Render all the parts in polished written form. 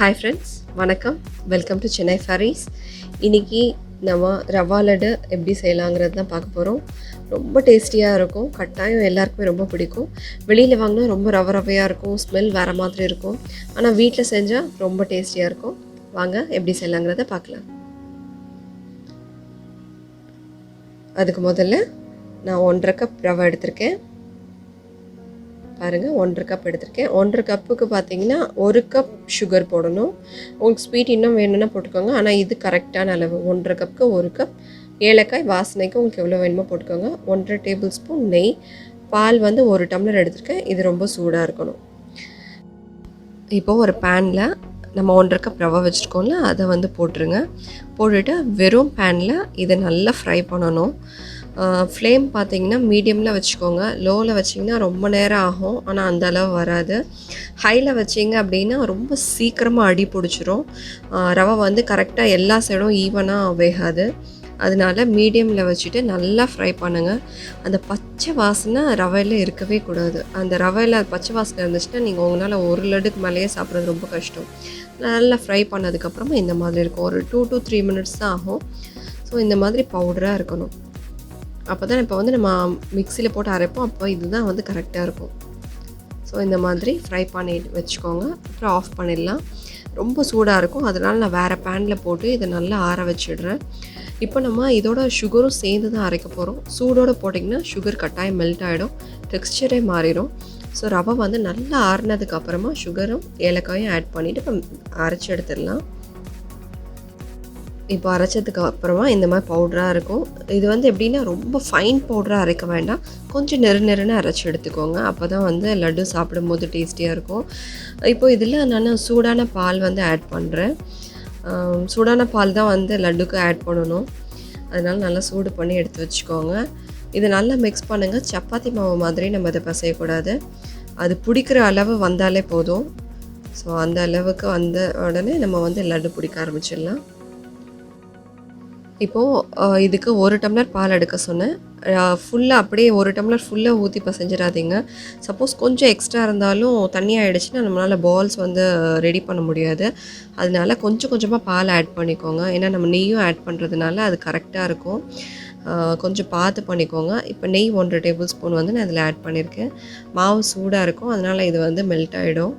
Hi friends, வணக்கம். Welcome to Chennai ஃபரீஸ். இன்றைக்கி நம்ம ரவா லட்டு எப்படி செய்யலாங்கிறது தான் பார்க்க போகிறோம். ரொம்ப டேஸ்டியாக இருக்கும். கட்டாயம் எல்லாருக்குமே ரொம்ப பிடிக்கும். வெளியில் வாங்கினா ரொம்ப ரவை ரவையாக இருக்கும், ஸ்மெல் வேறு மாதிரி இருக்கும். ஆனால் வீட்டில் செஞ்சால் ரொம்ப டேஸ்டியாக இருக்கும். வாங்க எப்படி செய்யலாங்கிறத பார்க்கலாம். அதுக்கு முதல்ல நான் 1.5 கப் ரவை எடுத்திருக்கேன். பாருங்கள், 1.5 கப் எடுத்திருக்கேன். 1.5 கப்புக்கு பார்த்தீங்கன்னா 1 கப் சுகர் போடணும். உங்களுக்கு ஸ்வீட் இன்னும் வேணும்னா போட்டுக்கோங்க. ஆனால் இது கரெக்டான அளவு. 1.5 கப்புக்கு 1 கப். ஏலக்காய் வாசனைக்கு உங்களுக்கு எவ்வளோ வேணுமோ போட்டுக்கோங்க. 1.5 டேபிள் ஸ்பூன் நெய். பால் வந்து 1 டம்ளர் எடுத்திருக்கேன். இது ரொம்ப சூடாக இருக்கணும். இப்போது ஒரு பேனில் நம்ம 1.5 கப் ரவை வச்சுருக்கோம்ல, அதை வந்து போட்டுருங்க. போட்டுட்டு வெறும் பேனில் இதை நல்லா ஃப்ரை பண்ணணும். ஃப்ளேம் பார்த்தீங்கன்னா மீடியமில் வச்சுக்கோங்க. லோவில் வச்சிங்கன்னா ரொம்ப நேரம் ஆகும், ஆனால் அந்த அளவு வராது. ஹையில் வச்சிங்க அப்படின்னா ரொம்ப சீக்கிரமாக அடி பிடிச்சிரும். ரவை வந்து கரெக்டாக எல்லா சைடும் ஈவனாக வேகாது. அதனால மீடியமில் வச்சுட்டு நல்லா ஃப்ரை பண்ணுங்கள். அந்த பச்சை வாசனை ரவையில் இருக்கவே கூடாது. அந்த ரவையில் பச்சை வாசனை இருந்துச்சுன்னா நீங்கள் உங்களால் ஒரு லட்டுக்கு மேலேயே சாப்பிட்றது ரொம்ப கஷ்டம். நல்லா ஃப்ரை பண்ணதுக்கப்புறமா இந்த மாதிரி இருக்கும். ஒரு 2 to 3 மினிட்ஸ் தான் ஆகும். ஸோ இந்த மாதிரி பவுடராக இருக்கணும். அப்போ தான் இப்போ வந்து நம்ம மிக்சியில் போட்டு அரைப்போம். அப்போ இதுதான் வந்து கரெக்டாக இருக்கும். ஸோ இந்த மாதிரி ஃப்ரை பண்ணி வச்சுக்கோங்க. அப்புறம் ஆஃப் பண்ணிடலாம். ரொம்ப சூடாக இருக்கும், அதனால் நான் வேறு பேனில் போட்டு இதை நல்லா ஆற வச்சிடுறேன். இப்போ நம்ம இதோட சுகரும் சேர்ந்து தான் அரைக்க போகிறோம். சூடோடு போட்டிங்கன்னா சுகர் கட்டாயம் மெல்ட் ஆகிடும், டெக்ஸ்சரே மாறிடும். ஸோ ரவை வந்து நல்லா ஆறினதுக்கு அப்புறமா சுகரும் ஏலக்காயும் ஆட் பண்ணிவிட்டு இப்போ அரைச்சி எடுத்துடலாம். இப்போ அரைச்சதுக்கு அப்புறமா இந்த மாதிரி பவுடராக இருக்கும். இது வந்து எப்படின்னா ரொம்ப ஃபைன் பவுடராக அரைக்க வேண்டாம், கொஞ்சம் நெருன்னு அரைச்சி எடுத்துக்கோங்க. அப்போ தான் வந்து லட்டு சாப்பிடும்போது டேஸ்டியாக இருக்கும். இப்போது இதில் நான் சூடான பால் வந்து ஆட் பண்ணுறேன். சூடான பால் தான் வந்து லட்டுக்கு ஆட் பண்ணணும். அதனால் நல்லா சூடு பண்ணி எடுத்து வச்சுக்கோங்க. இதை நல்லா மிக்ஸ் பண்ணுங்கள். சப்பாத்தி மாவு மாதிரி நம்ம இதை பிசையக்கூடாது. அது பிடிக்கிற அளவு வந்தாலே போதும். ஸோ அந்த அளவுக்கு வந்த உடனே நம்ம வந்து லட்டு பிடிக்க ஆரம்பிச்சிடலாம். இப்போது இதுக்கு 1 டம்ளர் பால் எடுக்க சொன்னேன். ஃபுல்லாக அப்படியே 1 டம்ளர் ஃபுல்லாக ஊற்றி பிசைஞ்சிடாதீங்க. சப்போஸ் கொஞ்சம் எக்ஸ்ட்ரா இருந்தாலும் தண்ணி ஆகிடுச்சுன்னா நம்மளால் பால்ஸ் வந்து ரெடி பண்ண முடியாது. அதனால கொஞ்சம் கொஞ்சமாக பால் ஆட் பண்ணிக்கோங்க. ஏன்னா நம்ம நெய்யும் ஆட் பண்ணுறதுனால அது கரெக்டாக இருக்கும். கொஞ்சம் பார்த்து பண்ணிக்கோங்க. இப்போ நெய் 1 டேபிள் ஸ்பூன் வந்து நான் இதில் ஆட் பண்ணியிருக்கேன். மாவு சூடாக இருக்கும், அதனால் இது வந்து மெல்ட் ஆகிடும்.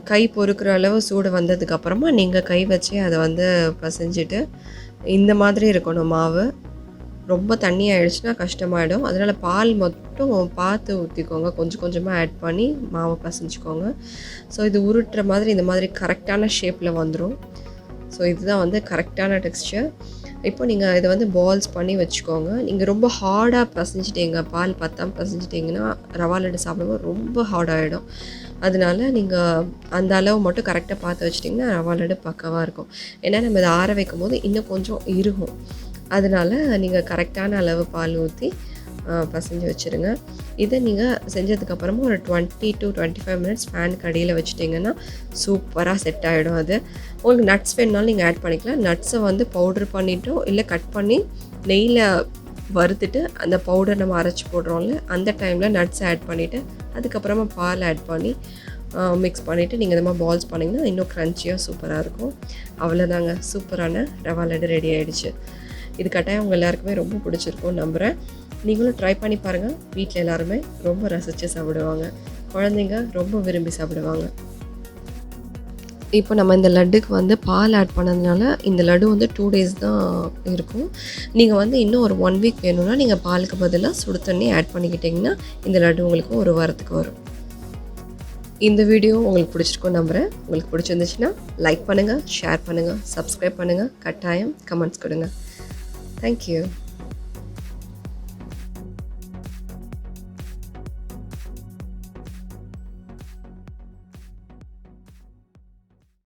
கை பொறுக்கிற அளவு சூடு வந்ததுக்கப்புறமா நீங்கள் கை வச்சு அதை வந்து பசைஞ்சிட்டு இந்த மாதிரி இருக்கணும் மாவு. ரொம்ப தண்ணி ஆகிடுச்சுன்னா கஷ்டமாயிடும். அதனால் பால் மட்டும் பார்த்து ஊற்றிக்கோங்க. கொஞ்சம் கொஞ்சமாக ஆட் பண்ணி மாவை பசைஞ்சிக்கோங்க. ஸோ இது உருட்டுற மாதிரி இந்த மாதிரி கரெக்டான ஷேப்பில் வந்துடும். ஸோ இதுதான் வந்து கரெக்டான டெக்ஸ்சர். இப்போ நீங்கள் இதை வந்து பால்ஸ் பண்ணி வச்சுக்கோங்க. நீங்கள் ரொம்ப ஹார்டாக பசைஞ்சிட்டிங்க, பால் பத்தாமல் பசைஞ்சிட்டிங்கன்னா ரவா லட்டு சாப்பிடும்போது ரொம்ப ஹார்டாகிடும். அதனால நீங்கள் அந்த அளவு மட்டும் கரெக்டாக பார்த்து வச்சிட்டிங்கன்னா ரவா லட்டு பக்காவாக இருக்கும். ஏன்னா நம்ம இதை ஆற வைக்கும் போது இன்னும் கொஞ்சம் இறுகும். அதனால் நீங்கள் கரெக்டான அளவு பால் ஊற்றி பசைஞ்சு வச்சுருங்க. இதை நீங்கள் செஞ்சதுக்கப்புறமா ஒரு 20 to 25 மினிட்ஸ் ஃபேனுக்கு அடியில் வச்சுட்டிங்கன்னா சூப்பராக செட் ஆகிடும். அது உங்களுக்கு நட்ஸ் வேணுனாலும் நீங்கள் ஆட் பண்ணிக்கலாம். நட்ஸை வந்து பவுட்ரு பண்ணிவிட்டோ இல்லை கட் பண்ணி நெய்யில் வறுத்துட்டு அந்த பவுடர் நம்ம அரைச்சி போடுறோம்ல, அந்த டைமில் நட்ஸ் ஆட் பண்ணிவிட்டு அதுக்கப்புறமா பால் ஆட் பண்ணி மிக்ஸ் பண்ணிவிட்டு நீங்கள் இந்த மாதிரி பால்ஸ் பண்ணிங்கன்னா இன்னும் க்ரன்ச்சியாக சூப்பராக இருக்கும். அவ்வளோதாங்க, சூப்பரான ரவா லட்டு ரெடி ஆகிடுச்சு. இது கட்டாயம் உங்கள் எல்லாருக்குமே ரொம்ப பிடிச்சிருக்கும்னு நம்புகிறேன். நீங்களும் ட்ரை பண்ணி பாருங்கள். வீட்டில் எல்லாருமே ரொம்ப ரசித்து சாப்பிடுவாங்க. குழந்தைங்க ரொம்ப விரும்பி சாப்பிடுவாங்க. இப்போ நம்ம இந்த லட்டுக்கு வந்து பால் ஆட் பண்ணதுனால இந்த லட்டு வந்து 2 days தான் இருக்கும். நீங்கள் வந்து இன்னும் ஒரு 1 week வேணும்னா நீங்கள் பாலுக்கு பதிலாக சுடு தண்ணி ஆட் பண்ணிக்கிட்டிங்கன்னா இந்த லட்டு உங்களுக்கு ஒரு வாரத்துக்கு வரும். இந்த வீடியோ உங்களுக்கு பிடிச்சிருக்கும்னு நம்புகிறேன். உங்களுக்கு பிடிச்சிருந்துச்சுன்னா லைக் பண்ணுங்கள், ஷேர் பண்ணுங்கள், சப்ஸ்கிரைப் பண்ணுங்கள், கட்டாயம் கமெண்ட்ஸ் கொடுங்க. தேங்க்யூ.